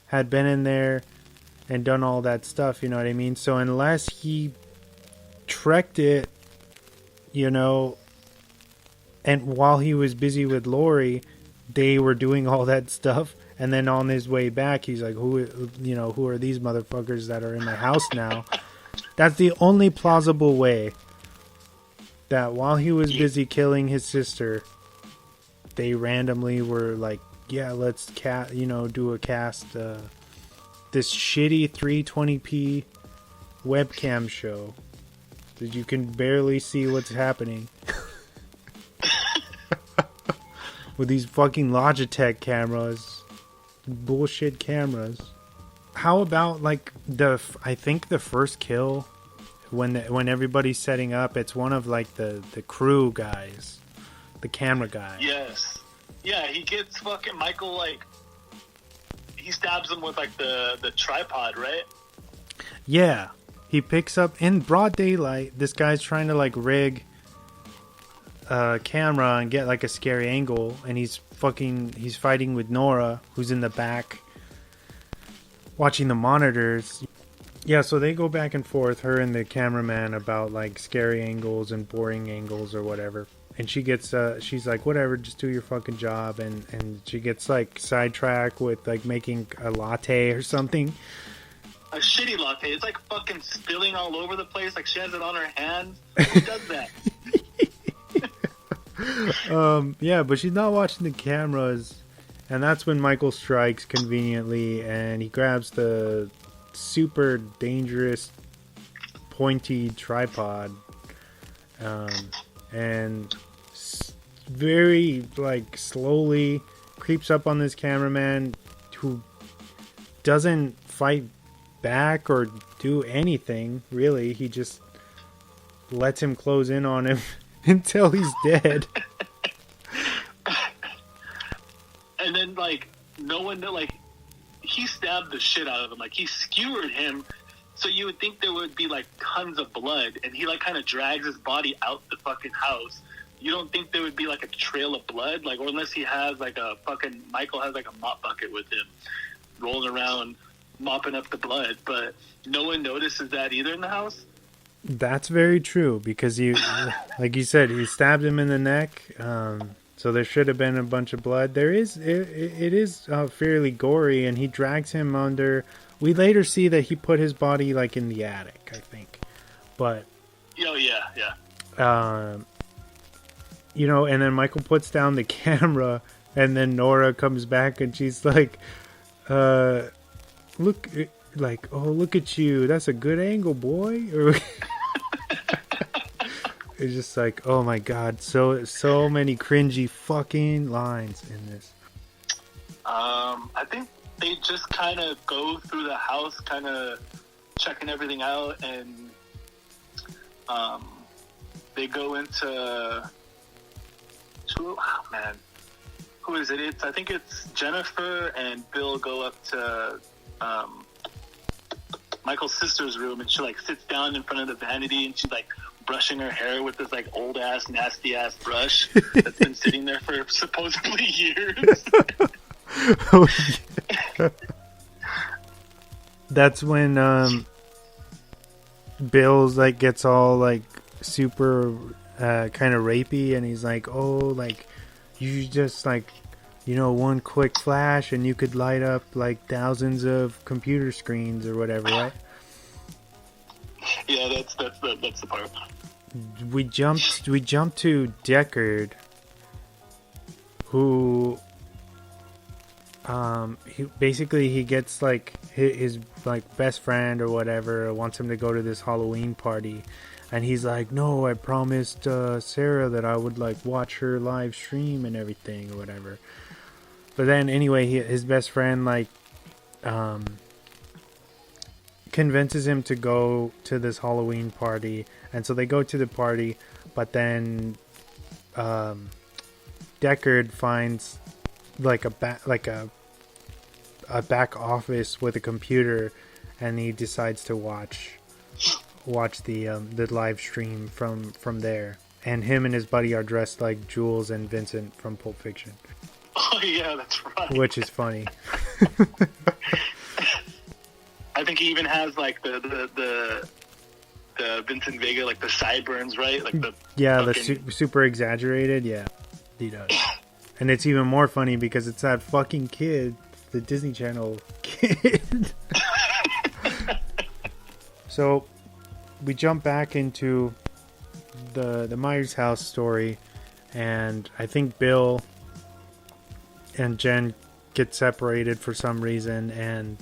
had been in there and done all that stuff, you know what I mean? So unless he trekked it, you know, and while he was busy with Lori, they were doing all that stuff, and then on his way back, he's like, who are these motherfuckers that are in my house now? That's the only plausible way, that while he was busy killing his sister, they randomly were like, yeah, let's do a cast this shitty 320p webcam show that you can barely see what's happening. With these fucking Logitech cameras. Bullshit cameras. How about, like, I think the first kill, when everybody's setting up, it's one of, like, the crew guys. The camera guy. Yes. Yeah, he gets fucking Michael, like, he stabs him with, like, the tripod, right? Yeah. He picks up, in broad daylight, this guy's trying to, like, rig a camera and get, like, a scary angle, and he's fighting with Nora, who's in the back watching the monitors. Yeah, so they go back and forth, her and the cameraman, about, like, scary angles and boring angles or whatever. And she gets, she's like, whatever, just do your fucking job. And she gets, like, sidetracked with, like, making a latte or something. A shitty latte. It's, like, fucking spilling all over the place. Like, she has it on her hands. Who does that? Yeah, but she's not watching the cameras. And that's when Michael strikes conveniently, and he grabs the super dangerous pointy tripod, and very, like, slowly creeps up on this cameraman, who doesn't fight back or do anything really. He just lets him close in on him until he's dead. And then, like, no one, like, he stabbed the shit out of him. Like, he skewered him, so you would think there would be, like, tons of blood. And he, like, kind of drags his body out the fucking house. You don't think there would be, like, a trail of blood? Like, or unless he has, like, Michael has, like, a mop bucket with him, rolling around, mopping up the blood. But no one notices that either in the house? That's very true, because like you said, he stabbed him in the neck. So there should have been a bunch of blood. It is fairly gory, and he drags him under. We later see that he put his body, like, in the attic, I think. But oh yeah. And then Michael puts down the camera, and then Nora comes back, and she's like, look at you. That's a good angle, boy. Or it's just like, oh my god, so many cringy fucking lines in this. I think they just kind of go through the house, kind of checking everything out, and they go into who is it? I think it's Jennifer and Bill go up to Michael's sister's room, and she, like, sits down in front of the vanity, and she's, like, brushing her hair with this, like, old ass, nasty ass brush that's been sitting there for supposedly years. Oh, yeah. That's when Bill's, like, gets all, like, super kind of rapey, and he's like, oh, like, you just, like, one quick flash and you could light up, like, thousands of computer screens or whatever, right? Yeah, that's the part. We jumped to Deckard, who he gets, like, his like, best friend or whatever wants him to go to this Halloween party, and he's like, no, I promised Sarah that I would, like, watch her live stream and everything or whatever. But then anyway, his best friend, like, convinces him to go to this Halloween party, and so they go to the party, but then Deckard finds, like, a back office with a computer, and he decides to watch the live stream from there. And him and his buddy are dressed like Jules and Vincent from Pulp Fiction. Oh yeah, that's right. Which is funny. even has like the Vincent Vega, like the sideburns, right? Like the the super exaggerated. Yeah, he does. And it's even more funny because it's that fucking kid, the Disney Channel kid. So we jump back into the Myers house story, and I think Bill and Jen get separated for some reason, and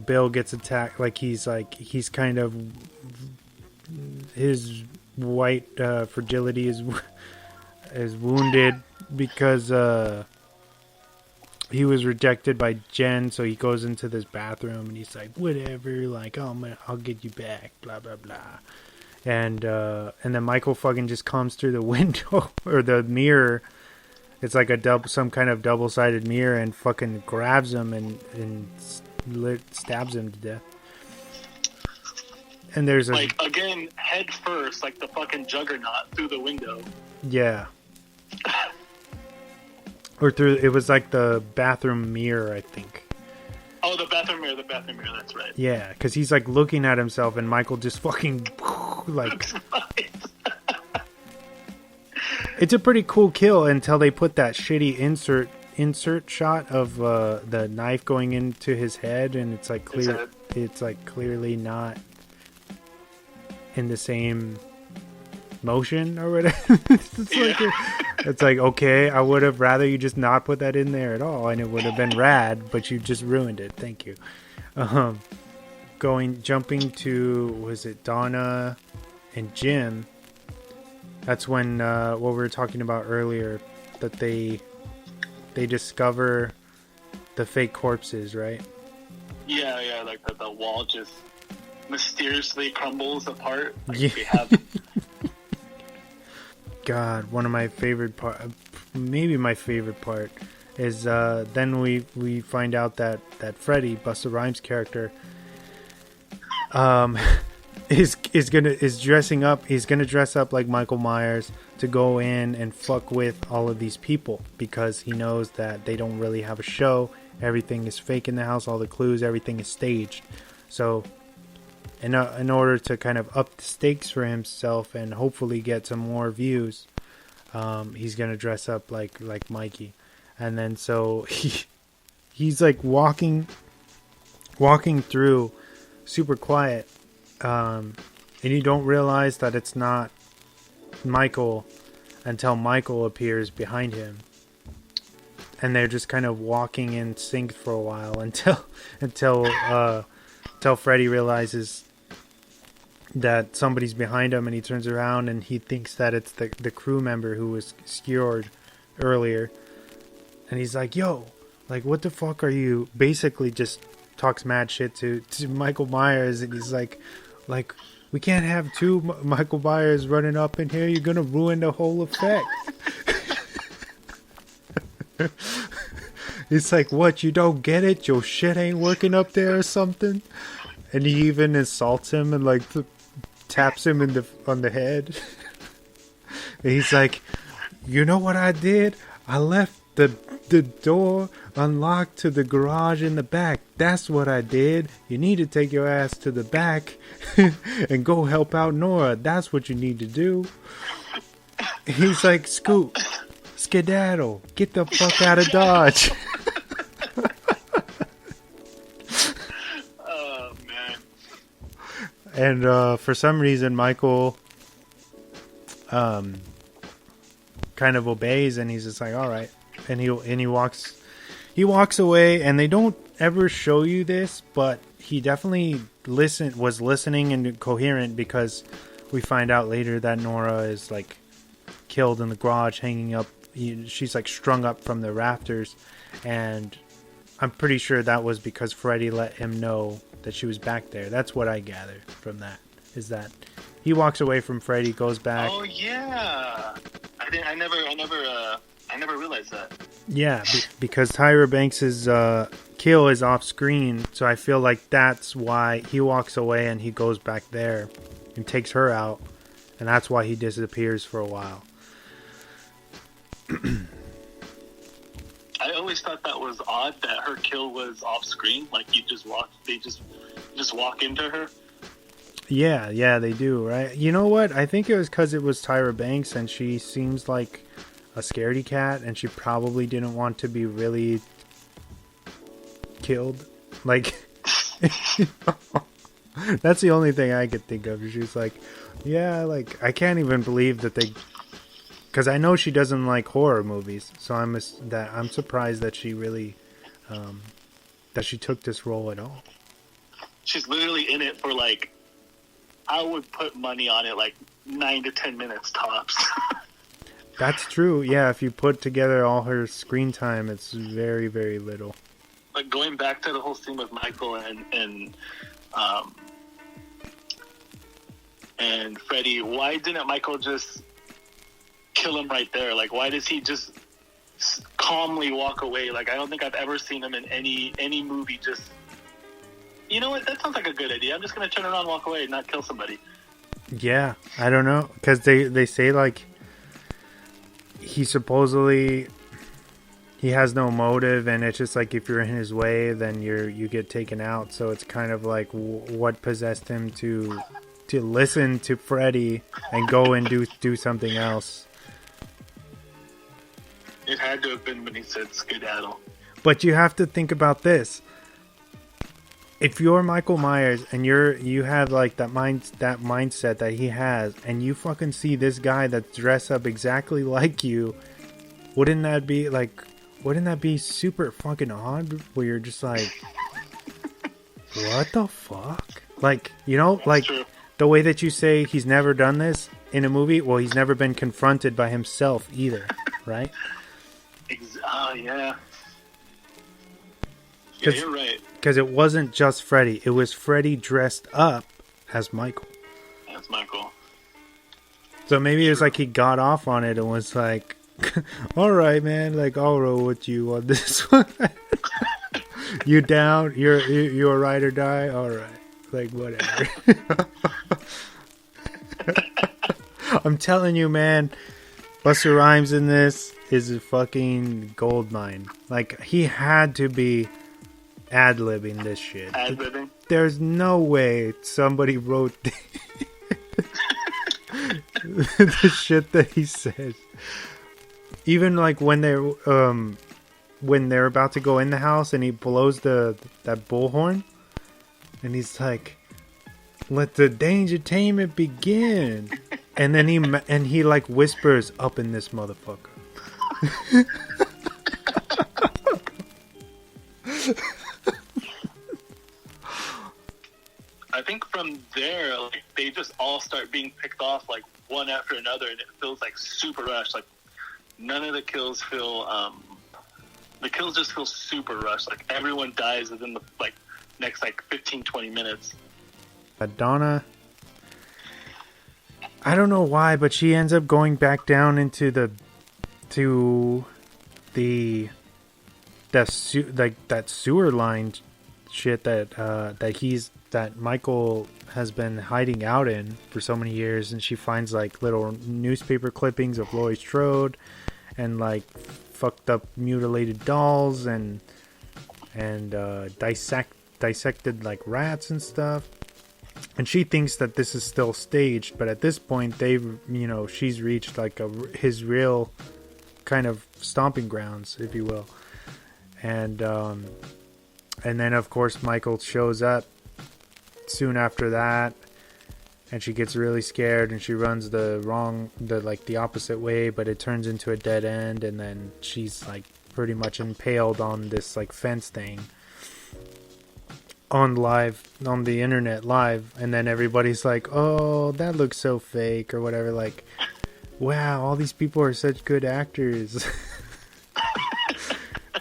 Bill gets attacked. He's kind of, his white fragility is wounded because he was rejected by Jen, so he goes into this bathroom and he's like, whatever, like, oh man, I'll get you back, blah blah blah. And then Michael fucking just comes through the window or the mirror. It's like some kind of double-sided mirror, and fucking grabs him and stabs him to death. And there's again, head first, like the fucking juggernaut through the window. Yeah. Or it was like the bathroom mirror, I think. Oh, the bathroom mirror, that's right. Yeah, because he's like looking at himself, and Michael just fucking like. It's a pretty cool kill until they put that shitty insert shot of the knife going into his head, and it's like clear. It's like clearly not in the same motion or whatever. It's like, okay, I would have rather you just not put that in there at all, and it would have been rad, but you just ruined it. Thank you. Jumping to, was it Donna and Jim? That's when what we were talking about earlier, that they discover the fake corpses, right? Yeah, like the wall just mysteriously crumbles apart. Like yeah. They have. God, one of my favorite maybe my favorite part is then we find out that Freddy, Busta Rhymes' character, is dressing up. He's gonna dress up like Michael Myers to go in and fuck with all of these people, because he knows that they don't really have a show. Everything is fake in the house. All the clues, everything is staged. So in order to kind of up the stakes for himself and hopefully get some more views, he's gonna dress up like Mikey. And then so he's like walking through super quiet, and you don't realize that it's not Michael until Michael appears behind him, and they're just kind of walking in sync for a while until Freddy realizes that somebody's behind him, and he turns around and he thinks that it's the crew member who was skewered earlier, and he's like, yo, like, what the fuck are you, basically just talks mad shit to Michael Myers, and he's like, we can't have two Michael Myers running up in here, you're gonna ruin the whole effect. It's like, what, you don't get it? Your shit ain't working up there or something? And he even insults him and like taps him on the head. And he's like, you know what I did? I left the door unlocked to the garage in the back. That's what I did. You need to take your ass to the back and go help out Nora. That's what you need to do. He's like, Scoot, skedaddle, get the fuck out of Dodge. Oh man. And for some reason Michael kind of obeys, and he's just like, all right. And he walks away, and they don't ever show you this, but he definitely was listening and coherent, because we find out later that Nora is like killed in the garage, hanging up. She's like strung up from the rafters, and I'm pretty sure that was because Freddy let him know that she was back there. That's what I gathered from that, is that he walks away from Freddy, goes back. Oh yeah, I never realized that. Yeah, because Tyra Banks's kill is off screen, so I feel like that's why he walks away and he goes back there and takes her out, and that's why he disappears for a while. always thought that was odd that her kill was off screen. Like you just walk, they just walk into her. Yeah, they do, right? You know what? I think it was because it was Tyra Banks, and she seems like a scaredy cat, and she probably didn't want to be really killed. Like, that's the only thing I could think of. She's like, yeah, like, I can't even believe that they... Because I know she doesn't like horror movies, so I'm surprised that she really... that she took this role at all. She's literally in it for, like... I would put money on it, like 9 to 10 minutes tops. That's true. Yeah, if you put together all her screen time, it's very, very little. Like going back to the whole scene with Michael and Freddy, why didn't Michael just kill him right there? Like, why does he just calmly walk away? Like, I don't think I've ever seen him in any movie just... You know what? That sounds like a good idea. I'm just going to turn around and walk away and not kill somebody. Yeah, I don't know. Because they say, like, he supposedly... He has no motive, and it's just like if you're in his way, then you get taken out. So it's kind of like what possessed him to listen to Freddy and go and do something else. It had to have been when he said skedaddle. But you have to think about this. If you're Michael Myers and you have like that mindset that he has, and you fucking see this guy that's dressed up exactly like you, wouldn't that be super fucking odd? Where you're just like, what the fuck? Like, you know, That's like true. The way that you say he's never done this in a movie. Well, he's never been confronted by himself either, right? Oh yeah. Yeah, you're right. Because it wasn't just Freddy. It was Freddy dressed up as Michael. That's Michael. So maybe it was like he got off on it and was like, all right, man, like, I'll roll with you on this one. You down? You're a ride or die? All right. Like, whatever. I'm telling you, man, Busta Rhymes in this is a fucking gold mine. Like, he had to be ad-libbing this shit. Ad-libbing? There's no way somebody wrote the shit that he says. Even like when they're about to go in the house and he blows that bullhorn, and he's like, "Let the dangertainment begin," and then he like whispers up in this motherfucker. I think from there, like, they just all start being picked off like one after another, and it feels like super rushed. Like none of the kills feel the kills just feel super rushed. Like everyone dies within the like next like 15-20 minutes. Donna, I don't know why, but she ends up going back down into that sewer line shit that Michael has been hiding out in for so many years, and she finds like little newspaper clippings of Laurie Strode and like fucked up mutilated dolls and dissected like rats and stuff. And she thinks that this is still staged, but at this point she's reached like his real kind of stomping grounds, if you will. And then of course Michael shows up soon after that, and she gets really scared and she runs the opposite way, but it turns into a dead end, and then she's like pretty much impaled on this like fence thing on the internet live, and then everybody's like, oh, that looks so fake or whatever, like, wow, all these people are such good actors.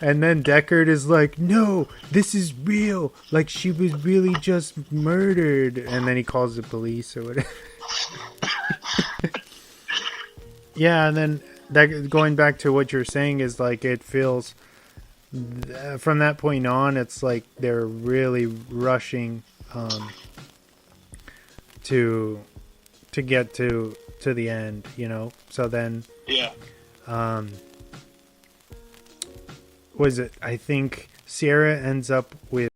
And then Deckard is like, no, this is real. Like, she was really just murdered. And then he calls the police or whatever. Yeah, and then going back to what you're saying is like, it feels, from that point on, it's like they're really rushing to get to the end, you know? So then... Yeah. was it? I think Sierra ends up with